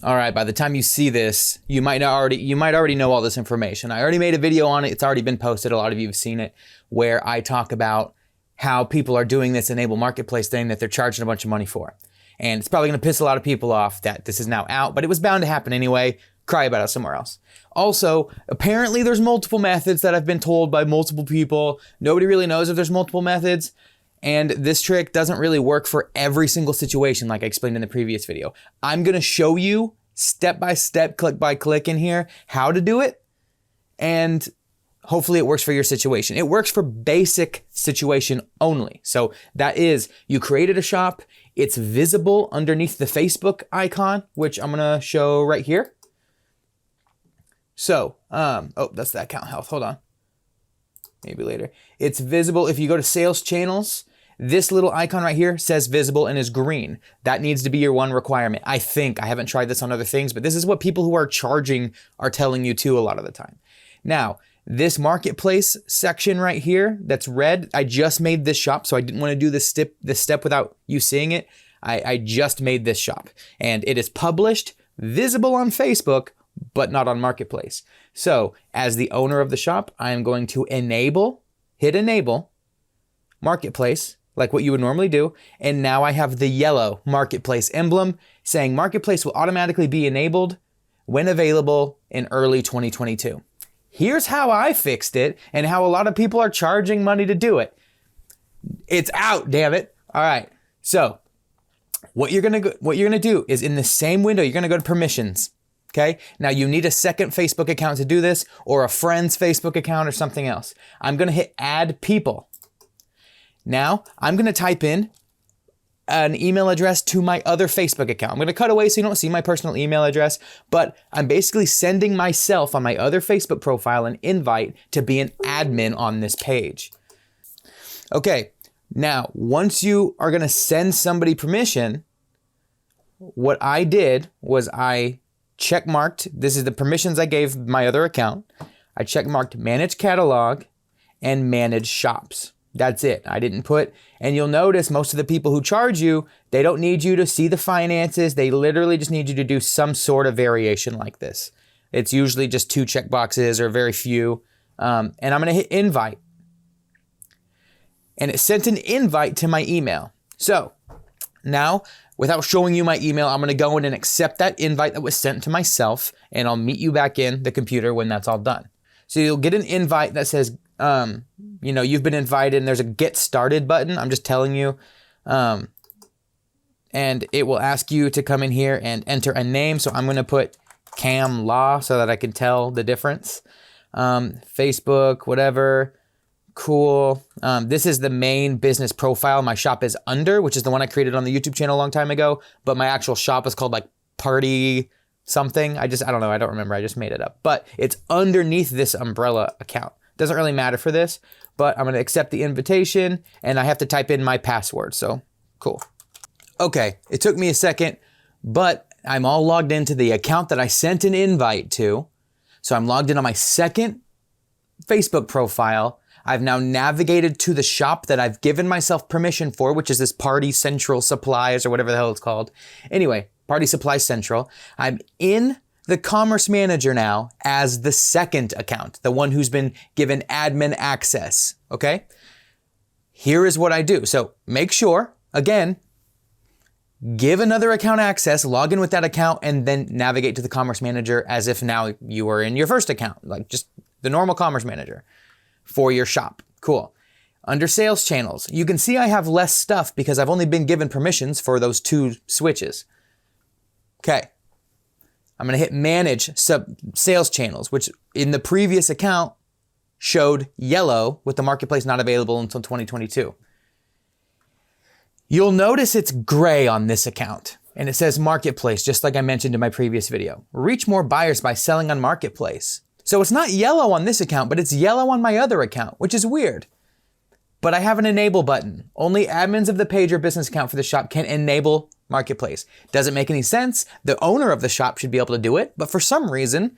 All right, by the time you see this, you might already know all this information. I already made a video on it. It's already been posted. A lot of you have seen it, where I talk about how people are doing this enable marketplace thing that they're charging a bunch of money for. And it's probably going to piss a lot of people off that this is now out, but it was bound to happen anyway. Cry about it somewhere else. Also, apparently there's multiple methods that I've been told by multiple people. Nobody really knows if there's multiple methods. And this trick doesn't really work for every single situation like I explained in the previous video. I'm going to show you step by step, click by click in here how to do it. And hopefully it works for your situation. It works for basic situation only. So that is, you created a shop. It's visible underneath the Facebook icon, which I'm going to show right here. So, oh, that's the account health. Hold on. Maybe later. It's visible if you go to sales channels. This little icon right here says visible and is green. That needs to be your one requirement. I think. I haven't tried this on other things, but this is what people who are charging are telling you too a lot of the time. Now, this marketplace section right here that's red, I just made this shop, so I didn't want to do this step without you seeing it. I just made this shop, and it is published, visible on Facebook, but not on Marketplace. So as the owner of the shop, I am going to hit enable Marketplace, like what you would normally do. And now I have the yellow Marketplace emblem saying Marketplace will automatically be enabled when available in early 2022. Here's how I fixed it and how a lot of people are charging money to do it. It's out, damn it. All right. So what you're gonna do is in the same window, you're gonna go to permissions. Okay. Now you need a second Facebook account to do this, or a friend's Facebook account or something else. I'm going to hit add people. Now I'm going to type in an email address to my other Facebook account. I'm going to cut away so you don't see my personal email address, but I'm basically sending myself on my other Facebook profile an invite to be an admin on this page. Okay. Now, once you are going to send somebody permission, what I did was I checkmarked, this is the permissions I gave my other account. I checkmarked manage catalog and manage shops. That's it. I didn't put, and you'll notice most of the people who charge you, they don't need you to see the finances. They literally just need you to do some sort of variation like this. It's usually just 2 checkboxes or very few. And I'm going to hit invite. And it sent an invite to my email. So now, without showing you my email, I'm going to go in and accept that invite that was sent to myself, and I'll meet you back in the computer when that's all done. So you'll get an invite that says, you've been invited, and there's a get started button. I'm just telling you. And it will ask you to come in here and enter a name. So I'm going to put Cam Law so that I can tell the difference. Facebook, whatever. Cool. This is the main business profile my shop is under, which is the one I created on the YouTube channel a long time ago. But my actual shop is called like Party something. I don't know. I don't remember. I just made it up. But it's underneath this umbrella account. Doesn't really matter for this, but I'm going to accept the invitation and I have to type in my password. So cool. Okay. It took me a second, but I'm all logged into the account that I sent an invite to. So I'm logged in on my second Facebook profile. I've now navigated to the shop that I've given myself permission for, which is this Party Central Supplies or whatever the hell it's called. Anyway, Party Supply Central. I'm in the Commerce Manager now as the second account, the one who's been given admin access. Okay? Here is what I do. So make sure, again, give another account access, log in with that account, and then navigate to the Commerce Manager as if now you are in your first account, like just the normal Commerce Manager for your shop. Cool. Under sales channels, you can see I have less stuff because I've only been given permissions for those 2 switches. Okay. I'm going to hit manage sales channels, which in the previous account showed yellow with the marketplace not available until 2022. You'll notice it's gray on this account and it says marketplace, just like I mentioned in my previous video. Reach more buyers by selling on marketplace. So it's not yellow on this account, but it's yellow on my other account, which is weird. But I have an enable button. Only admins of the page or business account for the shop can enable marketplace. Doesn't make any sense. The owner of the shop should be able to do it, but for some reason,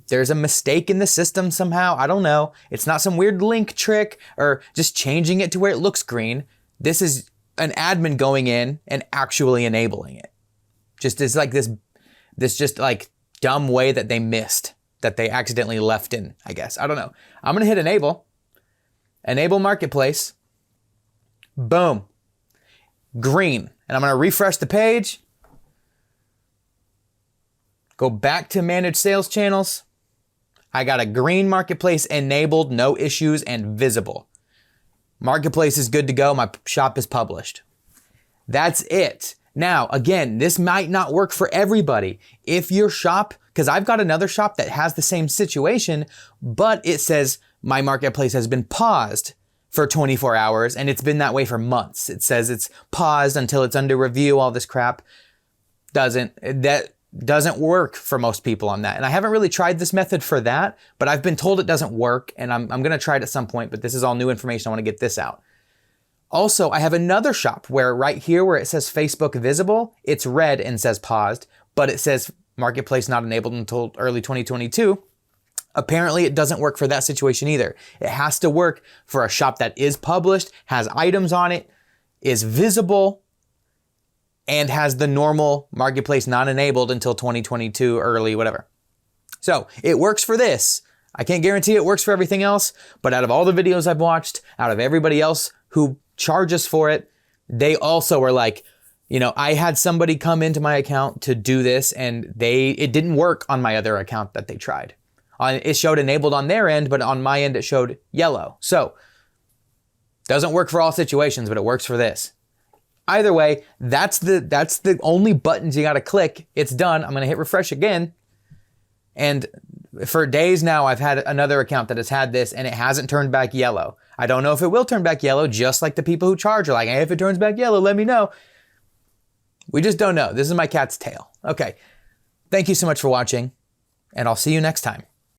there's a mistake in the system somehow. I don't know. It's not some weird link trick or just changing it to where it looks green. This is an admin going in and actually enabling it. Just as like this This just like dumb way that they missed, that they accidentally left in, I guess. I don't know. I'm going to hit enable. Enable marketplace. Boom. Green. And I'm going to refresh the page. Go back to manage sales channels. I got a green marketplace enabled, no issues, and visible. Marketplace is good to go. My shop is published. That's it. Now, again, this might not work for everybody. If your shop, because I've got another shop that has the same situation, but it says my marketplace has been paused for 24 hours and it's been that way for months. It says it's paused until it's under review, all this crap. That doesn't work for most people on that. And I haven't really tried this method for that, but I've been told it doesn't work and I'm going to try it at some point, but this is all new information. I want to get this out. Also, I have another shop where right here where it says Facebook visible, it's red and says paused, but it says marketplace not enabled until early 2022. Apparently it doesn't work for that situation either. It has to work for a shop that is published, has items on it, is visible, and has the normal marketplace not enabled until 2022 early, whatever. So it works for this. I can't guarantee it works for everything else, but out of all the videos I've watched, out of everybody else who charges for it, they also were like, I had somebody come into my account to do this and it didn't work on my other account that they tried. It showed enabled on their end, but on my end it showed yellow. So doesn't work for all situations, but it works for this. Either way, that's the only buttons you got to click. It's done. I'm going to hit refresh again. And for days now, I've had another account that has had this and it hasn't turned back yellow. I don't know if it will turn back yellow, just like the people who charge are like, hey, if it turns back yellow, let me know. We just don't know. This is my cat's tail. Okay. Thank you so much for watching, and I'll see you next time.